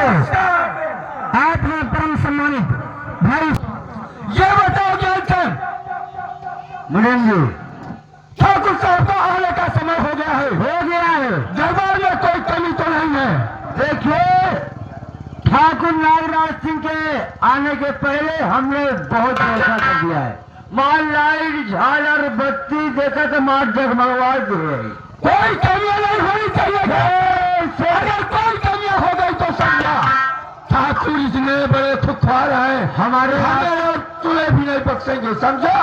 आप हैं परम सम्मानित भाई। ये बताओ ज्ञानचंद मुनीम जी, ठाकुर साहब का आने का समय हो गया है। दरबार में कोई कमी तो नहीं है। देखिए, ठाकुर नागराज सिंह के आने के पहले हमने बहुत ऐसा कर दिया है। माल लाइट झालर बत्ती देखा तो मार जगमगवा दिए। कोई कमियां नहीं होनी चाहिए। अगर कोई कमियां हो गई तो समझा ठाकुर इतने बड़े खुखार हैं, हमारे और तुम्हें भी नहीं बख्शेंगे, समझा।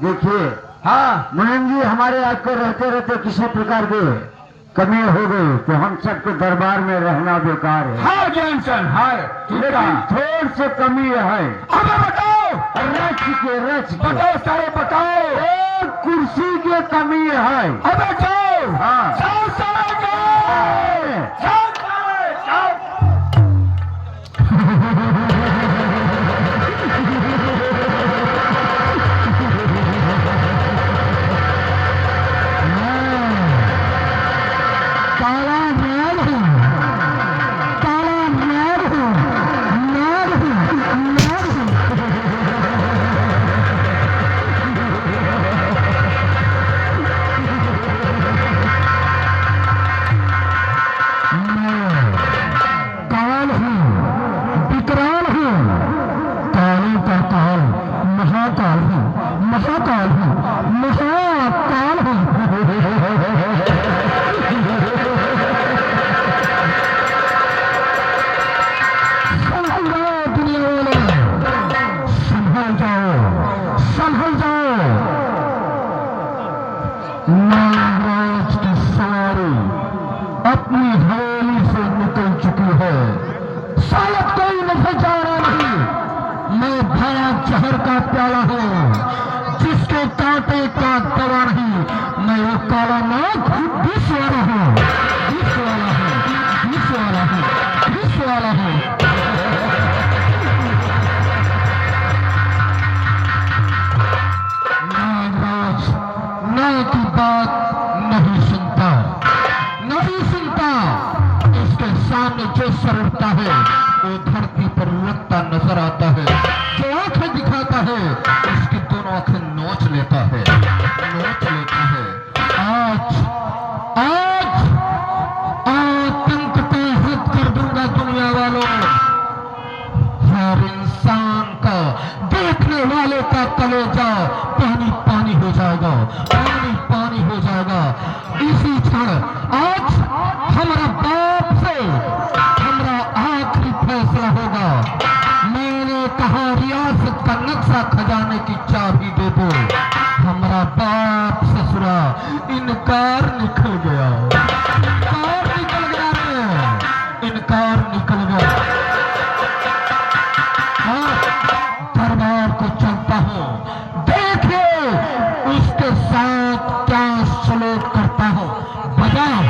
देखिए, हाँ मुनीम जी, हमारे आपको रहते रहते किसी प्रकार की कमी हो गई तो हम सबके दरबार में रहना बेकार है। हाँ ज्ञानचंद, हाँ लेकिन थोड़ी सी कमी है। हमें बताओ, रच के बताओ सारे बताओ। एक कुर्सी की कमी है। हमें जाओ, हाँ। जाओ सारे जाओ, जाओ। काला नाग हूँ, काला नाग हूँ, नाग हूँ, नाग हूँ। काल हूँ, विकराल हूँ, कालों का काल, महाकाल हूँ, महाकाल हूँ, महाकाल हूँ। संभल जाओ। नागराज की सवारी अपनी हवेली से निकल चुकी है। शायद कोई मुझे जाना नहीं। मैं भयानक जहर का प्याला हूँ, जिसके कांटे का दवा नहीं। मैं वो काला नाग विष वाला हूँ, विष वाला हूँ, विष वाला हूँ, विष वाला हूँ। नागराज नौ की बात नहीं सुनता, नहीं सुनता। इसके सामने जो सर उठता है वो धरती पर लगता नजर आता है। जो आंखें दिखाता है उसकी दोनों आंखें नोच लेता है, नोच लेता है। आज आज आतंक पे हद कर दूंगा दुनिया वालों। हर इंसान का, देखने वाले का कलेजा पानी पानी हो जाएगा, पानी पानी हो जाएगा। इसी क्षण आज हमारा बाप से हमारा आखिरी फैसला होगा। मैंने कहा रियासत का नक्शा खजाने की चाबी दे दो। हमारा बाप ससुरा इनकार निकल गया, इनकार निकल गया रे, इनकार निकल गया। दरबार को चलता हूँ, देखिए उसके साथ क्या सलूक करता हूँ। बजाओ।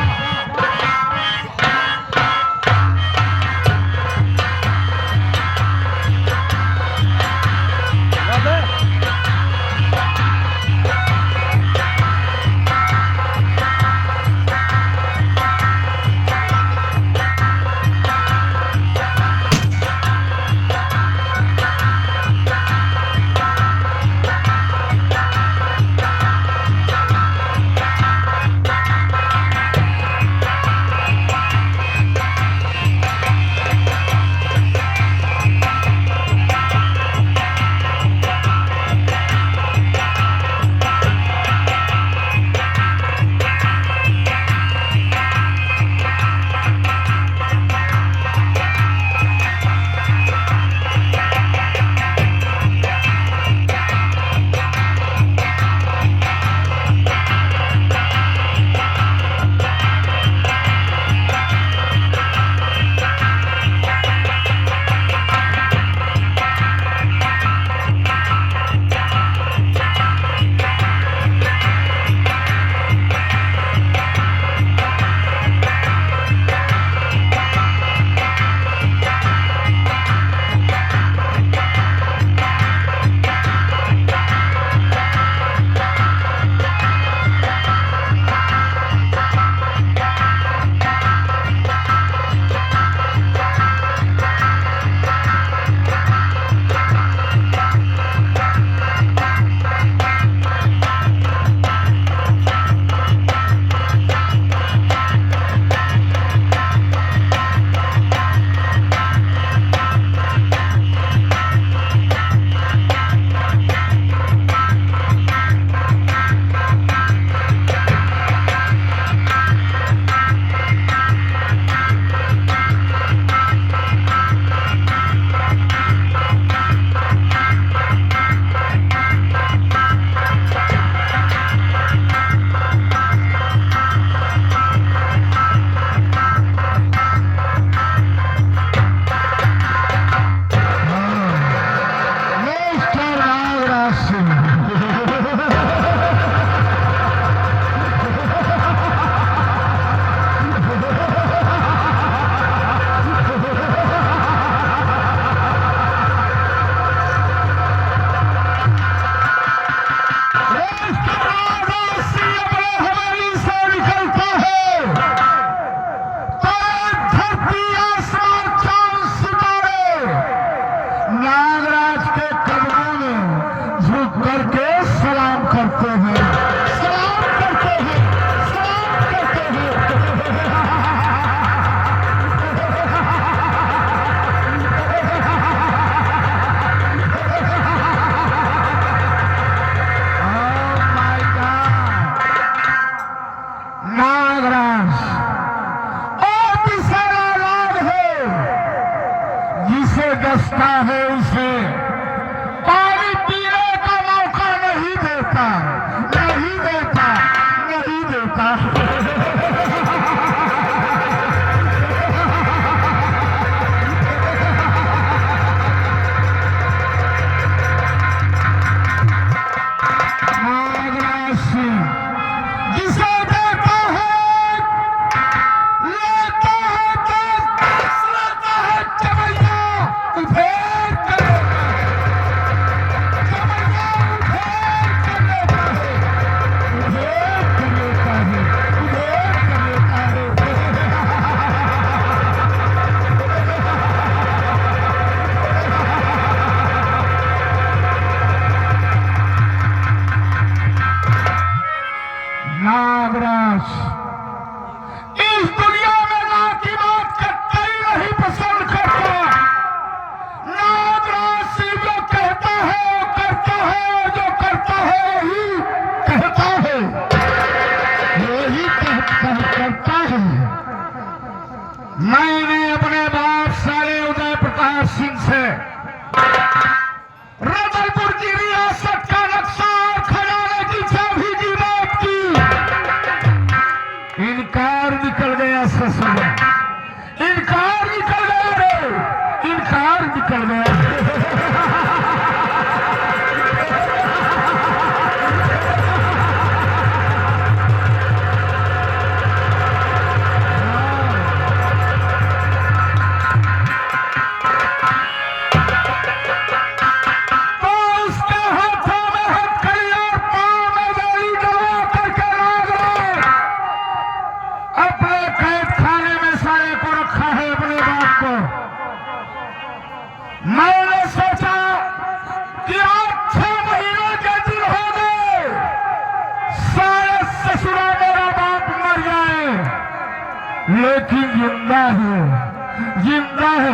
धरती आसमान चांद सितारे नागराज के कदमों में झुक करके सलाम करते हैं, सलाम करते हैं, सलाम करते हैं। नागराज और तीसरा राग है जिसे दस्ता है उसे पानी पीने का मौका नहीं देता, नहीं देता, नहीं देता। नागराज सिंह जिसे देता है लेता है देश, लेता है चमैया उधेर कर लेता है, चमैया उधेर कर लेता है, उधेर कर लेता है, उधेर कर लेता है। नागराज इस दुनिया में ना की बात करता ही नहीं पसंद करता। नागराज सिर्फ जो कहता है वो करता है, जो करता है वही कहता है, वही करता है। मैंने अपने बाप साले उदय प्रताप सिंह से रतनपुर की रियासत का नक्शा और खजाने की चाबी की बात की, इनकार निकल गया ससुर, इनकार निकल गया रे, इनकार निकल गया। तो उसके हाथों में हथकड़ी और पांव में बेड़ी डलवा करके नागराज अपने कैद खाने में सारे को रखा है, अपने बाप को। मैंने सोचा कि आज 6 महीने के दिन हो गए, शायद ससुरा मेरा बाप मर जाए, लेकिन जिंदा है, जिंदा है।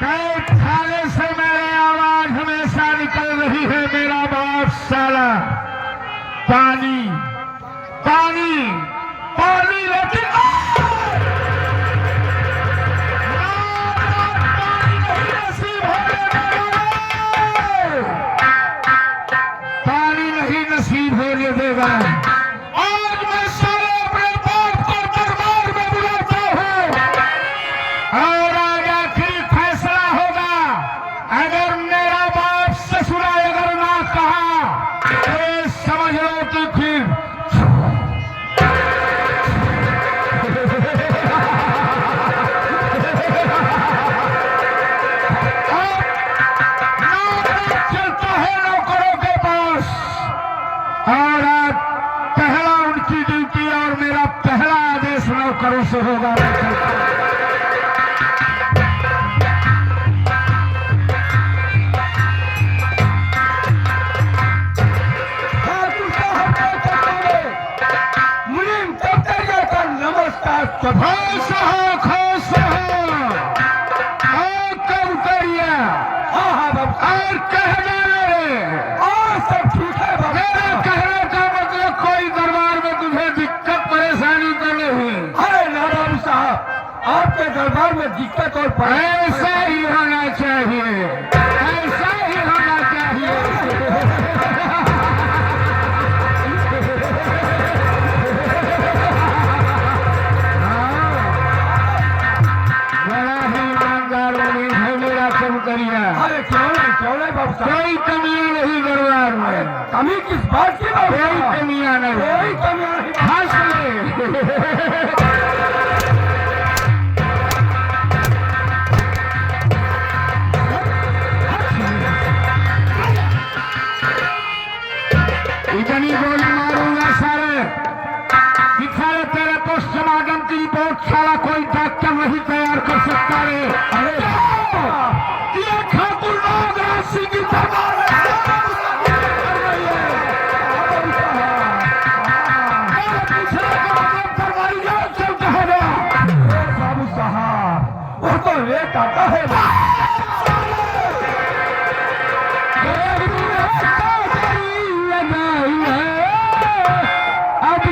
कैद खाने से मेरी आवाज हमेशा निकल रही है, मेरा बाप साला पानी, पानी, पानी, लेकिन पानी नहीं नसीब होने देगा, पानी नहीं नसीब होने देगा। आज मैं सारे अपने बाप को दरबार में बुलाता हूँ और आज आखिरी फैसला होगा। अगर मेरा बाप ससुरा अगर ना कहा तो ये समझ लो कि फिर चलता है नौकरों के पास और आज पहला उनकी ड्यूटी और मेरा पहला आदेश नौकरों से होगा। मैं चलता हूं। मुनीम कब्तरिया का नमस्कार। खुश रहो, खुश रहो। और कब करिए हाँ हाँ बाबू, और कहना रे, और सब ठीक है बाबू। मेरे कहने का मतलब कोई दरबार में तुझे दिक्कत परेशानी तो नहीं। अरे ना बाबू साहब, आपके दरबार में दिक्कत और ऐसा ही होना चाहिए, ऐसा ही होना चाहिए। बड़ा ही ईमानदार उम्मीद है मेरा कबूतरिया। अरे क्यों नहीं बाबू साहब, कोई कमियां नहीं दरबार में, कमी किस बात की बाबू कोई साहब? कमियां नहीं, कोई कमी नहीं। हंस ले। अरे ये ठाकुर नागराज सिंह की दरबार है। बाबू साहब वो तो एक आता है अब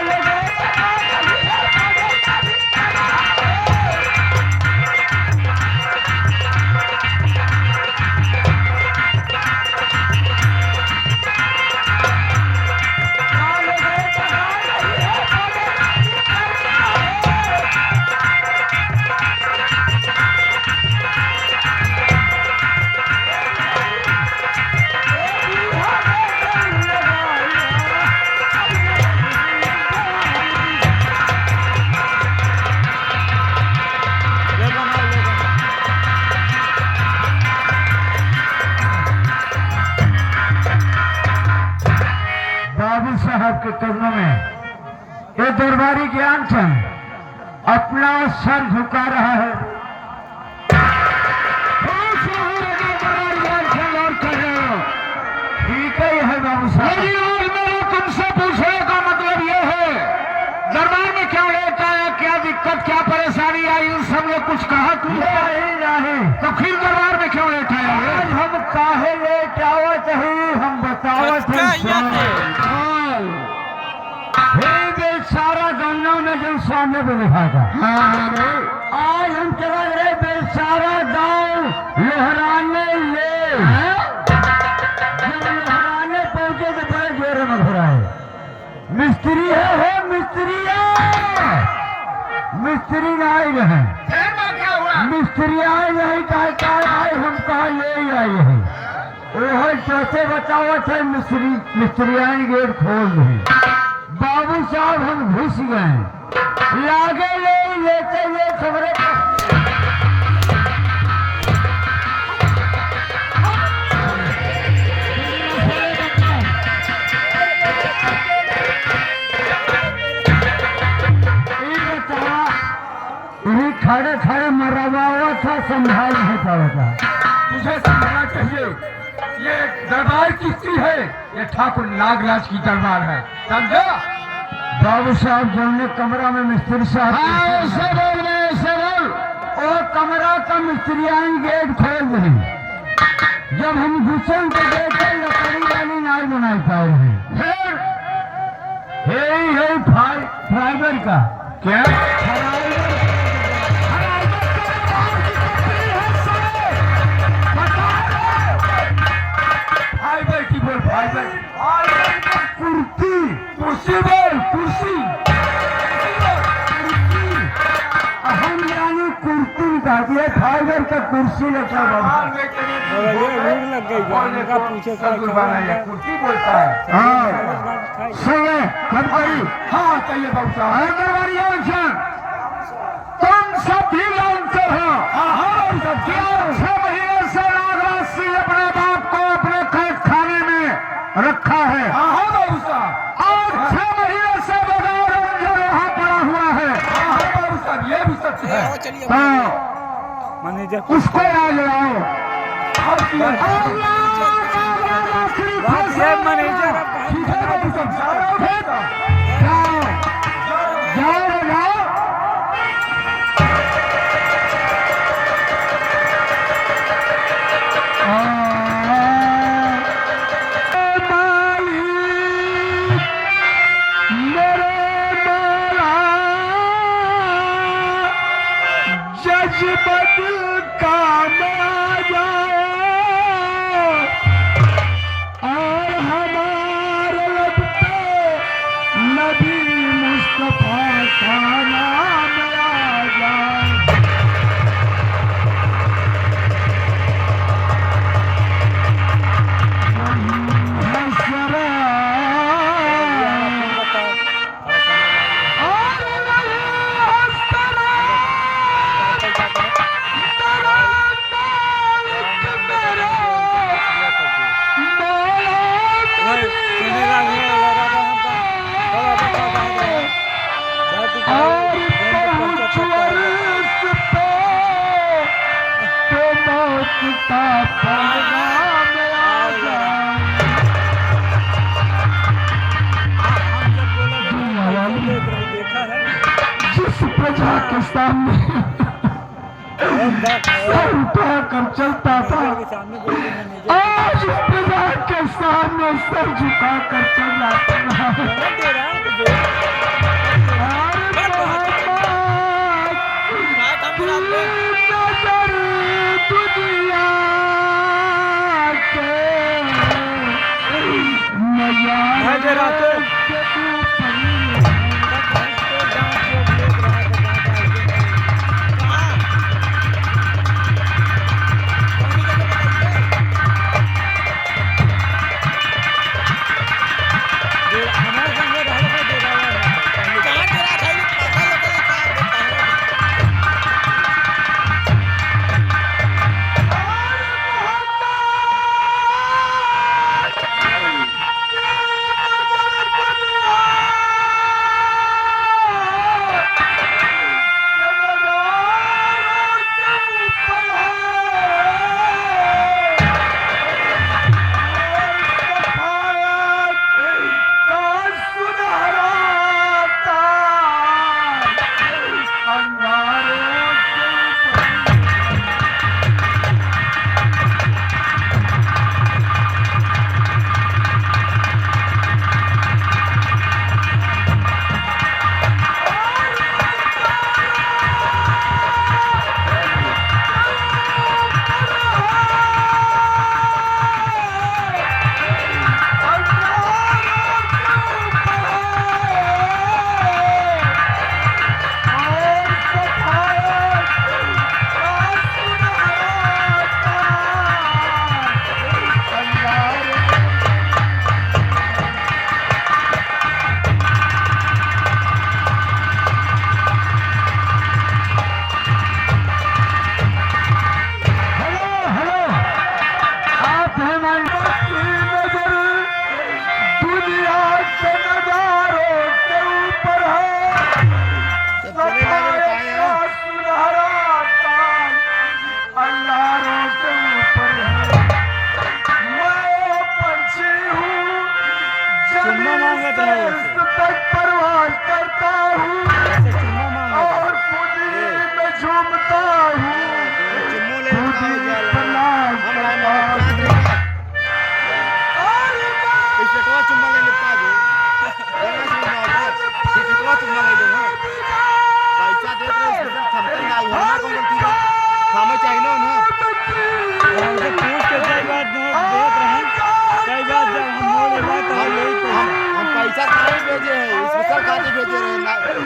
नहीं साहब के चरणों में ये दरबारी ज्ञानचंद अपना सर झुका रहा है और कर रहे हो ठीक है बाबू साहब। मेरा तुमसे पूछने का मतलब ये है दरबार में क्या लेट आया, क्या दिक्कत, क्या परेशानी आई, इन सब ने कुछ कहा तुमने? नहीं तो फिर दरबार में क्यों लेट आया? आज हम काहे लेट आवत है हम बतावत सारा गाँव में जो सामने पे लिखा था। आज हम चला रहे बेसारा गाँव लहराने ले जब लहराने पहुंचे तो बड़े जोर में घुराए मिस्त्री है मिस्त्री मिस्त्री आए रहे मिस्त्री आए नहीं कहा आए हम कहा ले आए हैं वो कैसे बचाओ थे मिस्त्री आए गेट खोल रहे बाबू साहब हम घुस गए लागे लेते ये खबरें खड़े खड़े मरा हुआ था संभाल नहीं पा रहा था। तुझे समझना चाहिए ये दरबार किसकी है? ये ठाकुर नागराज की दरबार है समझा? बाबू साहब जो कमरा में मिस्त्री साहब वो कमरा का मिस्त्री गेट खोल रहे जब हम हुसैन को देखे लकड़ी वाली नाई बनाई पाए हैं। फिर हे फाइबर का क्या फाइबर की बोल फाइबर कुर्सी कुर्सी बोल कुर्सी हम यानी कुर्सी का दिया फाइबर का कुर्सी लगा लग गई का पूछे कुर्सी बोलता है। हाँ सही है कब कही हाँ कहिए बाबू साहब तुम सब भी जानते हो कि 6 महीने से नागराज अपने बाप को अपने कैद खाने में रखा है और 6 महीने से बगैर रंजन यहाँ पड़ा हुआ है। ये भी सच है। मैनेजर उसको याद लाओ मैनेजर जाओ जाओ जाओ बदल का और हमारे लब पे नबी मुस्तफा का नाम आ जाए। जिस प्रजा के सामने सर उठाकर चलता था आज उस प्रजा के सामने सर झुकाकर चल जाता नजर दुनिया के नजारे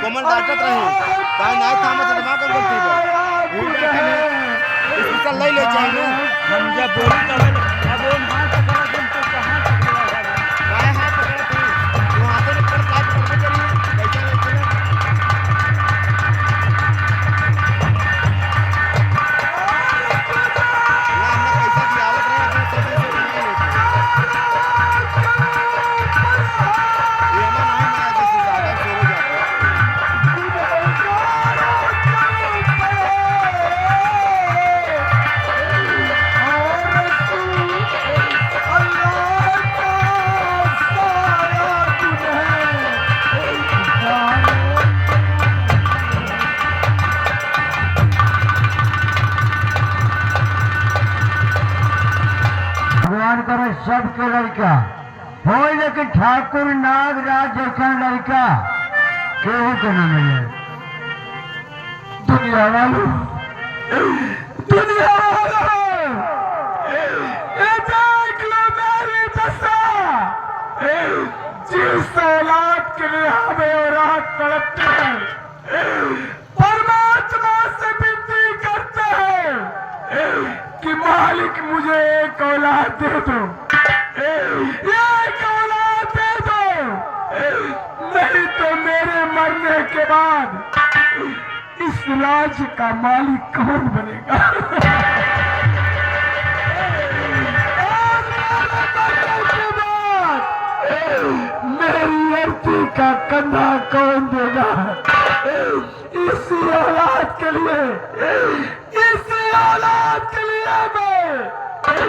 कमल डाकत रहे काय नाही थांबत दिमाग अंगल इसका लई ले जाएंगे हम जब बोली तब अब वो मां पकड़ा तुमको कहां पकड़ा काय हाथ पकड़ा तू हाथ में पर काट करके चली कैसे लेके भगवान करे सबके लड़का हो, लेकिन ठाकुर नागराज जैसा लड़का केहू के न मिले। दुनिया वालों ये देख लो मेरी दशा, जिस औलाद के लिए हमें औलाद तड़पते हैं, परमात्मा से विनती करते हैं कि मालिक मुझे एक औलाद दे दो, एक औलाद दे दो, नहीं तो मेरे मरने के बाद इस राज्य का मालिक कौन बनेगा? और मेरे मरने के बाद मेरी अर्थी का कंधा कौन देगा? इसी औलाद के लिए, इसी औलाद के लिए मैं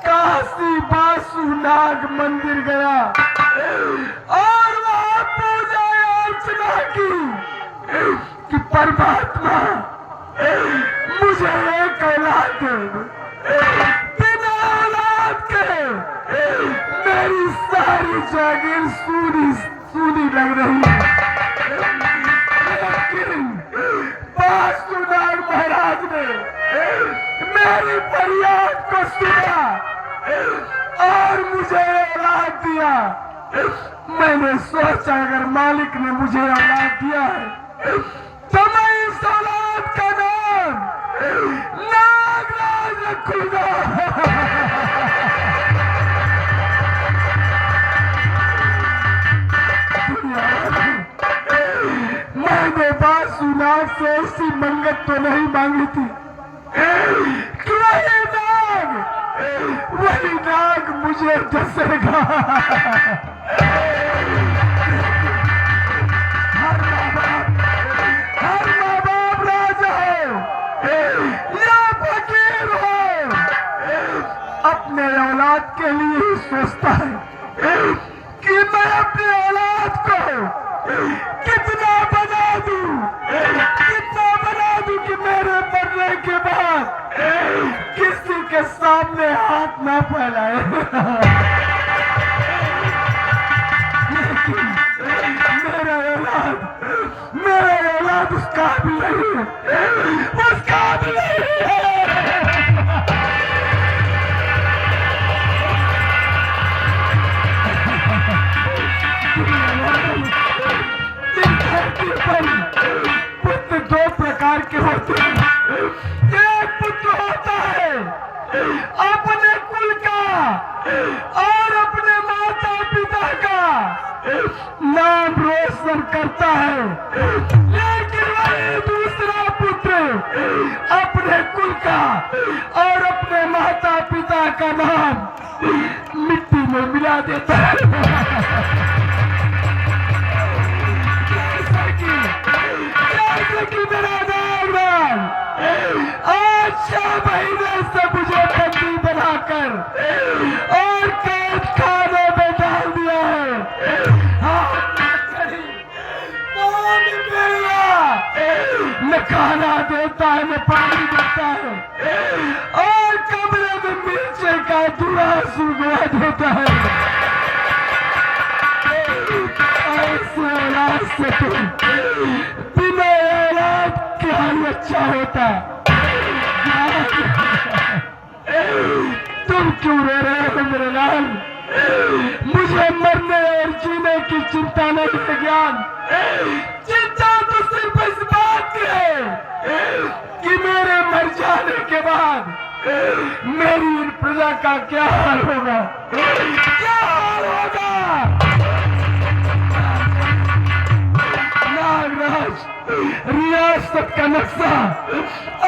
काशी बासुनाग मंदिर गया और वहां पूजा अर्चना की कि परमात्मा मुझे एक औलाद दे दो। बिना औलाद के मेरी सारी जागीर सूनी सूनी लग रही है, लेकिन बासुनाग महाराज ने मेरी फरियाद को सुना और मुझे औलाद दिया। मैंने सोचा अगर मालिक ने मुझे औलाद दिया है तो मैं इस औलाद का नाम नागराज रखूंगा। मैंने बासुनाग से ऐसी मंगत तो नहीं मांगी थी कि वही नाग मुझे डसेगा। हर माँ बाप राजा हो या फकीर हो, अपने औलाद के लिए ही सोचता है कि मैं अपनी औलाद को कितना बना दूं कि मेरे मरने के बाद किसी के सामने हाथ ना फैलाए। मेरा औलाद उस काबिल नहीं है, उस काबिल नहीं है। पुत्र दो प्रकार के होते हैं, एक पुत्र होता है अपने कुल का और अपने माता पिता का नाम रोशन करता है, लेकिन वही दूसरा पुत्र अपने कुल का और अपने माता पिता का नाम मिट्टी में मिला देता है। कि मेरा नागराज आज 6 महीने से मुझे बंदी बनाकर और कैद खाने में डाल दिया है। न खाना देता है न पानी देता है और कमरे में मिर्चे का धुआं सुलगा देता है। ऐसे औलाद से बिना औलाद क्या ही अच्छा होता। तुम क्यों रो रहे हो मेरे लाल? मुझे मरने और जीने की चिंता नहीं है ज्ञान। चिंता तो सिर्फ इस बात की है कि मेरे मर जाने के बाद मेरी इन प्रजा का क्या हाल होगा, क्या हाल होगा। नागराज रियासत का नक्शा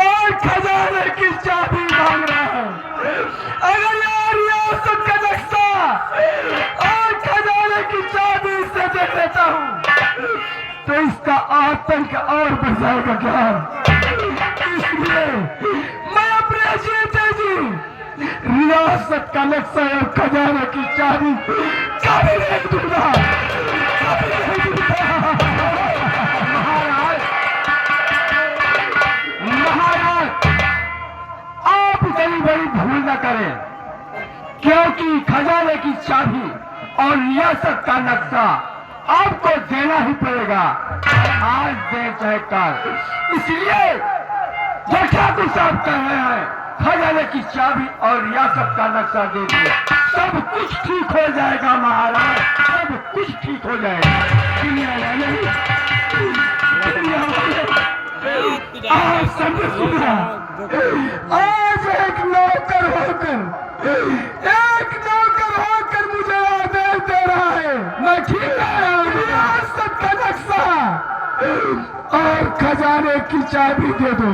और खजाने की चाबी मांग रहा है। अगर यह रियासत का नक्शा और खजाने की चाबी से दे देता हूं तो इसका आतंक और बढ़ जाएगा ज्ञान। इसलिए मैं अपने जीते जी रियासत का नक्शा और खजाने की चाबी कभी नहीं दूंगा, कभी नहीं दूंगा। महाराज आप इतनी बड़ी भूल न करें, क्योंकि खजाने की चाबी और रियासत का नक्शा आपको देना ही पड़ेगा, आज दे चाहे कल। इसलिए जो ठाकुर साहब कह रहे हैं खजाने की चाबी और रियासत का नक्शा दे दिए, सब कुछ ठीक हो जाएगा महाराज, सब कुछ ठीक हो जाएगा। दुनिया वाले, दुनिया वाले, आज समझ सुना, आज एक नौकर होकर मुझे आदेश दे रहा है, मैं ठीक है। रियासत का नक्शा और खजाने की चाबी दे दो।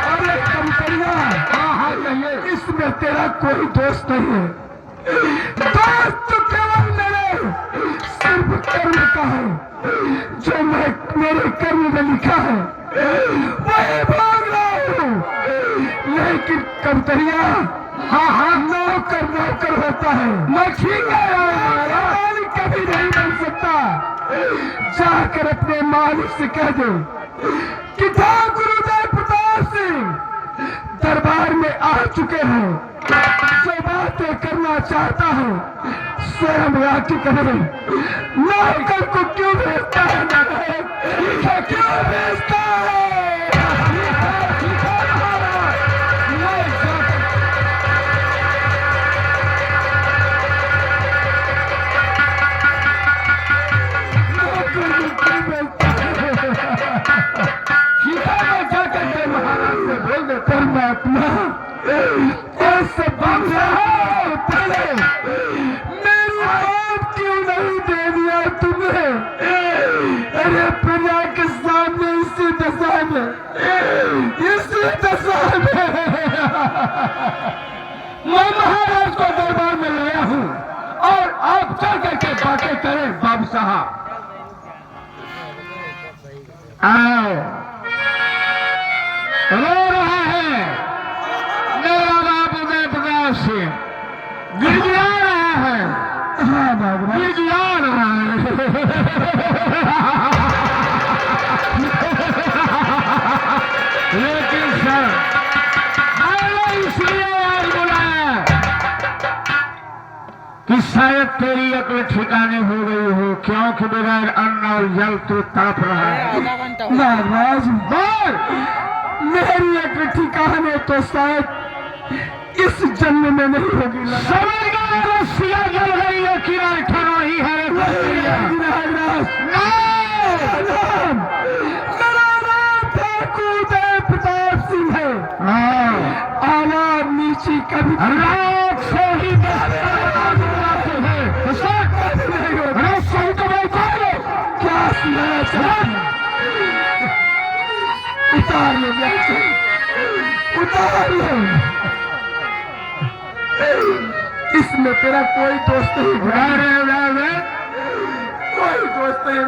अरे कंपनिया, हाँ कहिए, इसमें तेरा कोई दोस्त नहीं है, दोस्त तो केवल मेरे सिर्फ कर्म का है, जो मैं मेरे कर्म में लिखा है वही भाग रहा हूँ। लेकिन कंपनिया, हाँ नौकर होता है, मैं ठीक है, कभी नहीं बन सकता। जाकर अपने मालिक से कह दो कि ठाकुर उदय प्रताप सिंह दरबार में आ चुके हैं, जो बातें करना चाहता है स्वयं आके कहे। नौकर को क्यों भेजता है, क्यों भेजता है? परमात्मा ऐसे पहले मेरी बात क्यों नहीं दे दिया तुमने? अरे प्रजा के सामने इसी दशा में मैं महाराज को दरबार में लाया हूँ और आप चल करके बातें करें। बाबू साहब आओ, रो रहा है मेरा बाप उदय प्रताप सिंह, गिड़गिड़ा रहा है। हाँ बाबू, गिड़गिड़ा रहा है। लेकिन सर मैंने इसलिए आज बुलाया कि शायद तेरी अकल ठिकाने हो गई हो, क्योंकि बगैर अन्न और जल तो तड़प रहा है। महाराज बोल, मेरी एक ठिकाने तो शायद इस जन्म में नहीं होगी। समझ गए, रस्सियां जल गई है कि ठहरा ही है। मेरा नाम ठाकुर उदय प्रताप सिंह है। आवाज नीची कभी रात से ही क्या सुनाया चाहिए? उतार लो, उतार लो। इसमें तेरा कोई दोस्त नहीं, कोई दोस्त नहीं।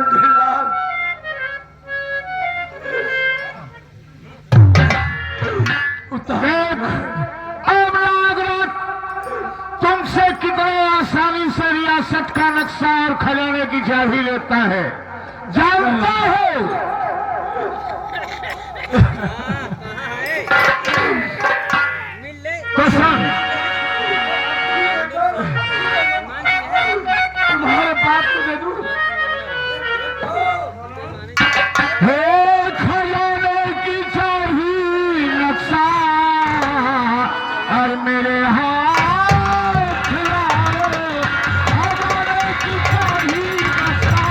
तुमसे कितनी आसानी से रियासत का नक्शा और खजाने की चाबी लेता है, जानता हो? कसम तुम्हारे बाप को दे दूं। खजाने की चाबी नक्शा और मेरे हाथ खजाने की चाबी नक्शा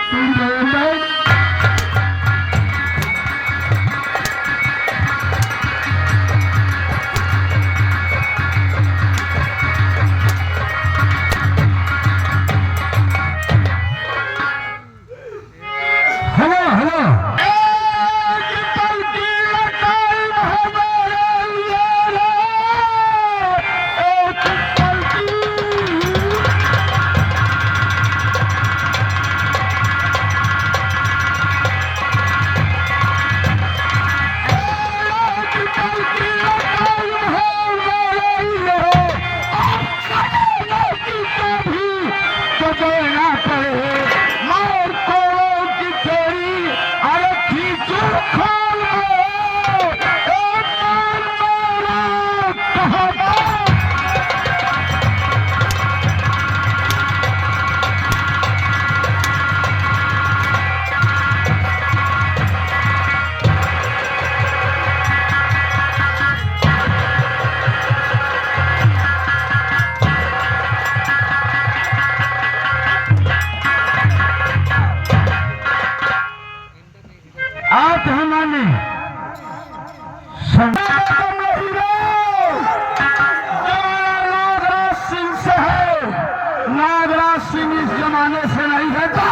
हेलो हेलो आप हमारे नागराज सिंह से है। नागराज सिंह इस जमाने से नहीं है तो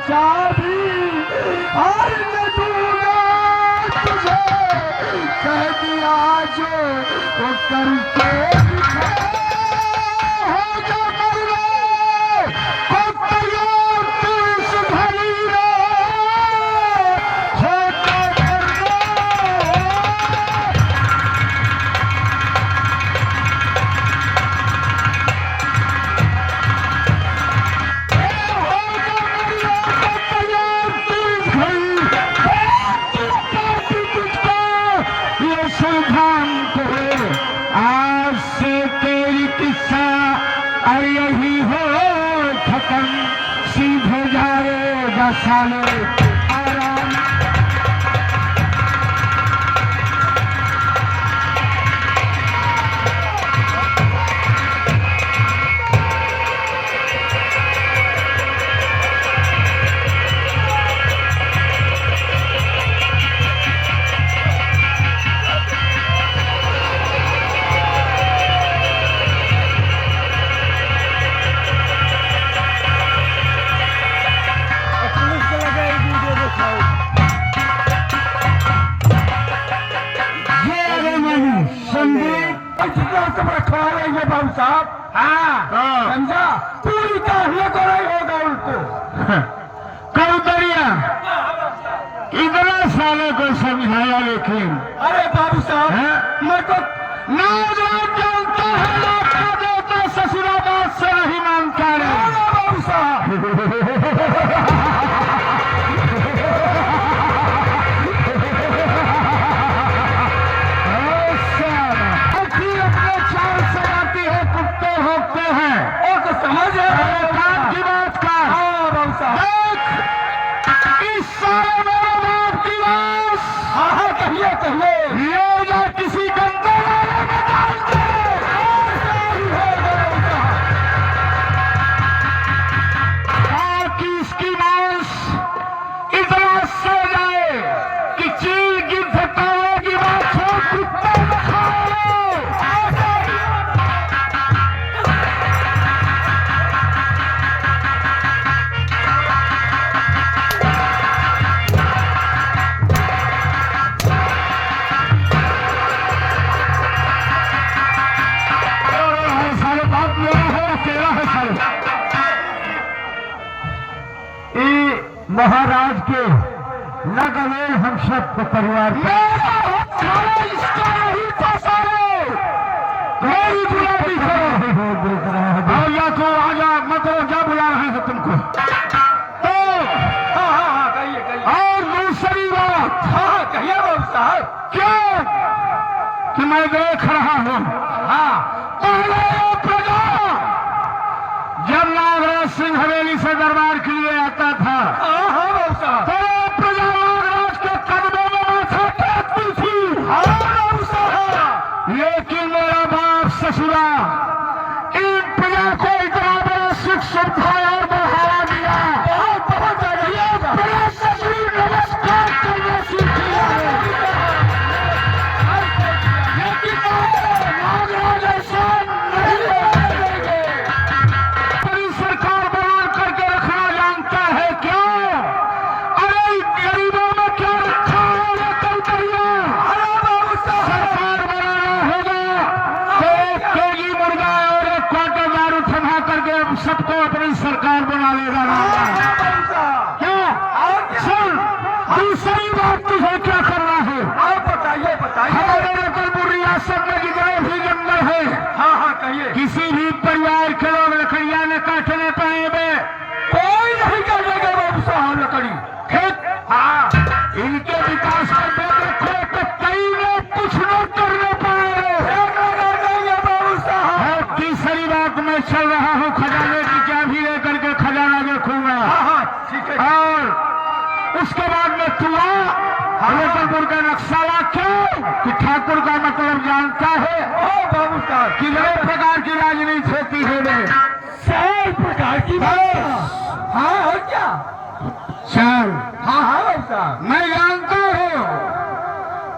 चाबी और मैं दूंगा तुझे, कह दिया जो वो करके दिखा। हो जा मरने को तैयार तीस भरी रे, हो जा मरने। आज से तेरी किस्सा और यही हो खत्म, सीधे जाएगा साले आराम। हाँ समझा, पूरी काफिले को नहीं होगा उनको। कबूतरिया इतना साले को समझाया लेकिन अरे बाबू साहब, हैं? मेरे को नौजवान जानता है लौटा देता ससुरा बात से नहीं मानता रे बाबू साहब, अपने चाल से आती है, कुत्ते भोंकते हैं। वो तो समझ है काम की बात का हाँ बाबू साहब, देख, इस सारे मेरे बाप की लाश हाँ हाँ कहिए कहिए। ले जा किसी गंदे नाले में डाल दे। ताकि इसकी लाश इतना सो जाए कि चील गिद्ध तावे की बात छोड़ कुत्ते में खाए। सारे बाप मेरा है तेरा है सारे। महाराज के लगवेल हम सब को परिवार इसका नहीं था सारे। मेरी गुलाबी करो और या तो आजा मत करो, क्या बुला रहे हैं तुमको। तो हाँ हाँ हाँ कहिए कहिए। और दूसरी बात हाँ हाँ कहिए बाबू साहब। क्यों कि मैं देख रहा हूं हाँ पहले ये प्रजा जब नागराज सिंह हवेली से दरबार के लिए आता था हाँ हाँ बाबू साहब, तो ये प्रजा नागराज के कदमों में माथा टेकती थी। हाँ बाबू साहब, लेकिन मेरा बाप ससुरा इन प्रजा को इतना बड़ा सुख सुविधा और बढ़ावा दिया। बहुत बहुत बढ़िया। मेरा ससुर नमस्कार करना सीख लिया है। लेकिन नागराज ऐसा नहीं करेंगे। बड़ी सरकार बना करके रखना जानता है क्या? अरे गरीबों में क्या रखा है ये कबूतरिया? अरे बाबू साहब, सरकार बनाना होगा तो एक केजी मुर्गा और एक क्वार्टर दारू थमा करके सबको अपनी सरकार बना लेगा। हाँ बाबू साहब, क्या और क्या? सुन, दूसरी बात तुझे क्या करना है? आप बताइए बताइए। हमारे रतनपुर रियासत में जितने भी जंगल है, हाँ हाँ कहिए। किसी भी परिवार के लोग लकड़ियां न काटने पाएंगे। कोई नहीं काटेगा बाबू साहब लकड़ी। ठीक, हाँ, इनके विकास पर देख रखो तो कई लोग कुछ न करने पाएंगे। बाबू साहब, और तीसरी बात, मैं चल रहा हूँ खजाने की चाबी लेकर के खजाना देखूंगा। हाँ हाँ ठीक है। और उसके बाद में तू रतनपुर का नक्शा ला क्यों कि ठाकुर का मतलब जानता है ओ बाबू साहब, कितने प्रकार की राजनीति होती है रे? 4 प्रकार की बात। हाँ और क्या? चल, हाँ हाँ बाबू साहब, मैं जानता हूँ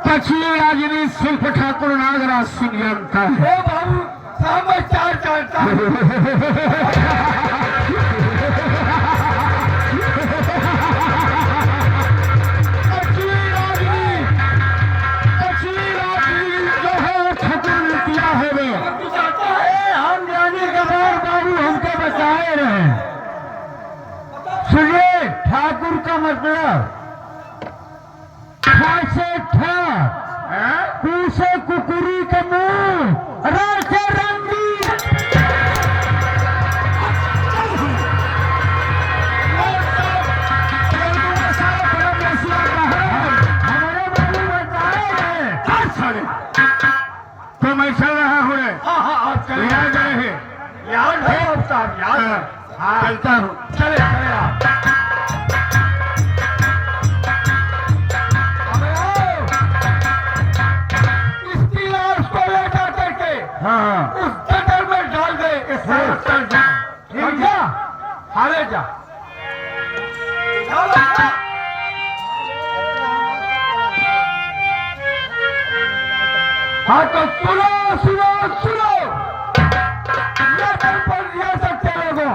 पश्चिमी राजनीति सिर्फ ठाकुर नागराज सिंह जानता है। ओ बाबू साहब मैं 4 जानता हूँ। पश्चिमी राजनीति जो है ठाकुर ने किया है वे। बाबू चाहता है हम जाने के बाद बाबू हमको बचाए रहे। सुनिए, ठाकुर का मतलब ठा से ठा, पूछे कुकुरी के मुंह, राखे रंगी। हमारे बाबू बचाए रहे। तो मैं चल रहा हूँ रे, हाँ हाँ आप चले याद रहे। याद है बाबू साहब, याद है। हाँ चलता हूँ। चले चले आप। इसकी लाश को ले जा करके हाँ, उस गटर में डाल दे। इसमें चल जा। समझा? हारे जा। हाँ तो सुनो सुनो सुनो, ये पर दिया सकते लोगों,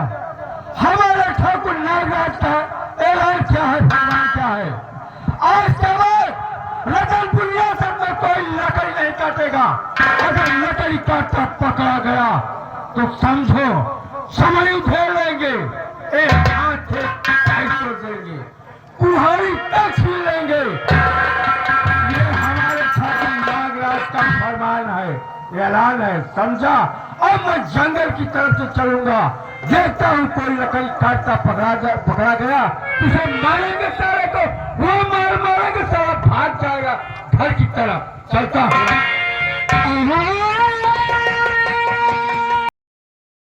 हमारे ठाकुर नागराज का ऐलान क्या है, फरमान क्या है? आज के बाद रतनपुर रियासत में कोई लकड़ी नहीं काटेगा। अगर लकड़ी काटता पकड़ा गया तो समझो समझ उधेड़ लेंगे, एक हाथ से पैसे देंगे, कुल्हाड़ी तक छीन लेंगे। ये हमारे छात्र नागराज का फरमान है, ये ऐलान है, समझा। अब मैं जंगल की तरफ से चलूंगा, देखता हूँ कोई लकड़ी काटता पकड़ा गया, उसे मारेंगे सारे को, वो मारेंगे, सारा भाग जाएगा घर की तरफ। चलता हूँ।